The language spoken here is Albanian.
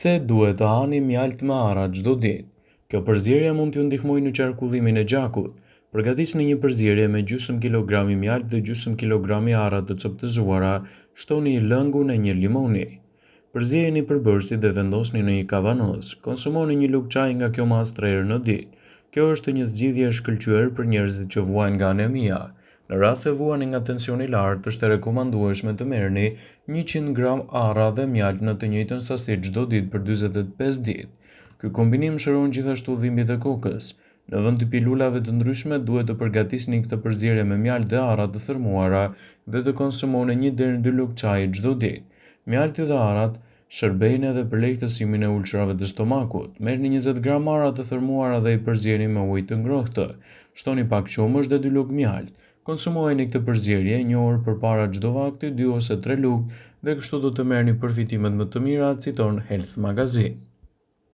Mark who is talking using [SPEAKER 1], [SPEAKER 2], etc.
[SPEAKER 1] Pse duhet të hani mjaltë me ara çdo ditë? Kjo përzierje mund t'ju ndihmojë në qarkullimin e gjakut. Përgatisni një përzierje me gjysmë kilogrami mjaltë dhe gjysmë kilogrami ara të coptëzuara, shtoni lëngun e një limoni. Përzierjeni përbërësit dhe vendosni në një kavanoz. Konsumoni një lugë çaji nga kjo mas 3 herë në ditë. Kjo është një zgjidhje e shkëlqyer për njerëzit që vuajnë nga anemia. Në rast se vuani nga tensioni i lartë, është e rekomandueshme të merrni 100 gram arra dhe mjaltë në të njëjtën sasi çdo ditë për 45 ditë. Ky kombinim shëron gjithashtu dhimbjet e kokës. Në vend të pilulave të ndryshme, duhet të përgatisni këtë përzierje me mjaltë dhe arra të thermuara dhe të konsumoni 1 deri në 2 lugë çaji çdo ditë. Mjalti dhe arrat shërbejnë edhe për lehtësimin e ulçrave të stomakut. Merrni 20 gram arra të thermuara dhe i përzierni me ujë të ngrohtë. Shtoni pak qumësh dhe 2 lugë mjaltë. Konsumojeni këtë përzierje 1 orë përpara çdo vakti, 2 ose 3 lugë, dhe kështu do të merrni përfitimet më të mira, citon Health Magazine.